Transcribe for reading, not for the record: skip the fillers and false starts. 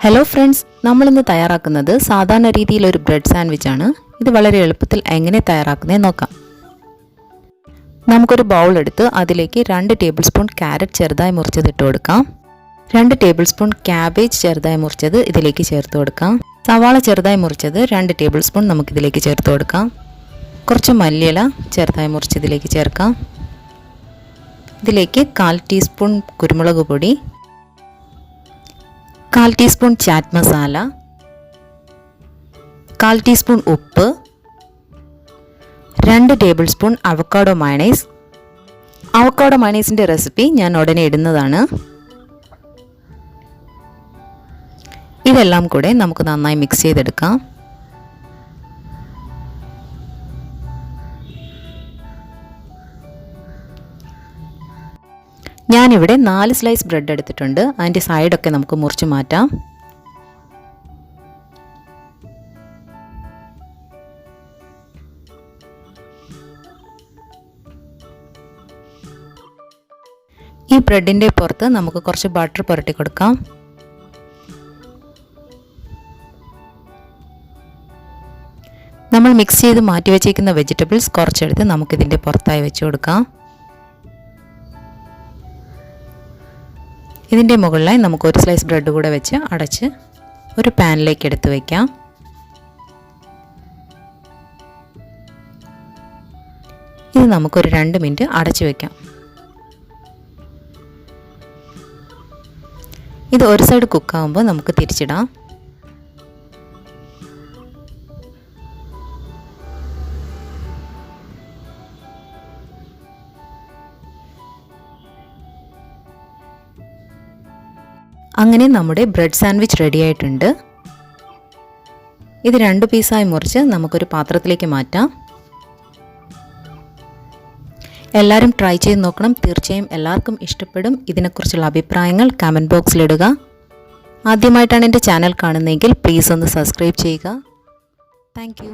Hello friends, നമ്മളിന്ന് തയ്യാറാക്കുന്നത് സാധാരണ രീതിയിലൊരു ബ്രെഡ് സാൻഡ്വിച്ച് ആണ്. ഇത് വളരെ എളുപ്പത്തിൽ എങ്ങനെ തയ്യാറാക്കുന്നത് നോക്കാം. നമുക്കൊരു ബൗൾ എടുത്ത് അതിലേക്ക് 2 ടേബിൾ സ്പൂൺ ക്യാരറ്റ് ചെറുതായി മുറിച്ചത് ഇട്ട് കൊടുക്കാം. 2 ടേബിൾ സ്പൂൺ ക്യാബേജ് ചെറുതായി മുറിച്ചത് ഇതിലേക്ക് ചേർത്ത് കൊടുക്കാം. സവാള ചെറുതായി മുറിച്ചത് 2 ടേബിൾ സ്പൂൺ നമുക്കിതിലേക്ക് ചേർത്ത് കൊടുക്കാം. കുറച്ച് മല്ലിയില ചെറുതായി മുറിച്ചതിലേക്ക് ചേർക്കാം. ഇതിലേക്ക് 1/4 ടീസ്പൂൺ കുരുമുളക് പൊടി, 1/4 ടീസ്പൂൺ ചാറ്റ് മസാല, 1/4 ടീസ്പൂൺ ഉപ്പ്, 2 tablespoon avocado mayonnaise. Avocado മയണൈസിൻ്റെ റെസിപ്പി ഞാൻ ഉടനെ ഇടുന്നതാണ്. ഇതെല്ലാം കൂടെ നമുക്ക് നന്നായി മിക്സ് ചെയ്തെടുക്കാം. ഞാനിവിടെ 4 സ്ലൈസ് ബ്രെഡ് എടുത്തിട്ടുണ്ട്. അതിൻ്റെ സൈഡൊക്കെ നമുക്ക് മുറിച്ച് മാറ്റാം. ഈ ബ്രെഡിൻ്റെ പുറത്ത് നമുക്ക് കുറച്ച് ബട്ടർ പുരട്ടി കൊടുക്കാം. നമ്മൾ മിക്സ് ചെയ്ത് മാറ്റി വെച്ചേക്കുന്ന വെജിറ്റബിൾസ് കുറച്ചെടുത്ത് നമുക്കിതിൻ്റെ പുറത്തായി വെച്ച് കൊടുക്കാം. ഇതിൻ്റെ മുകളിലായി നമുക്ക് 1 സ്ലൈസ് ബ്രെഡ് കൂടെ വെച്ച് അടച്ച് ഒരു പാനിലേക്ക് എടുത്ത് വയ്ക്കാം. ഇത് നമുക്കൊരു 2 മിനിറ്റ് അടച്ചു വയ്ക്കാം. ഇത് ഒരു സൈഡ് കുക്കാകുമ്പോൾ നമുക്ക് തിരിച്ചിടാം. അങ്ങനെ നമ്മുടെ ബ്രെഡ് സാൻഡ്വിച്ച് റെഡി ആയിട്ടുണ്ട്. ഇത് 2 പീസായി മുറിച്ച് നമുക്കൊരു പാത്രത്തിലേക്ക് മാറ്റാം. എല്ലാവരും ട്രൈ ചെയ്ത് നോക്കണം. തീർച്ചയായും എല്ലാവർക്കും ഇഷ്ടപ്പെടും. ഇതിനെക്കുറിച്ചുള്ള അഭിപ്രായങ്ങൾ കമൻറ്റ് ബോക്സിലിടുക. ആദ്യമായിട്ടാണ് എൻ്റെ ചാനൽ കാണുന്നതെങ്കിൽ പ്ലീസ് ഒന്ന് സബ്സ്ക്രൈബ് ചെയ്യുക. Thank you.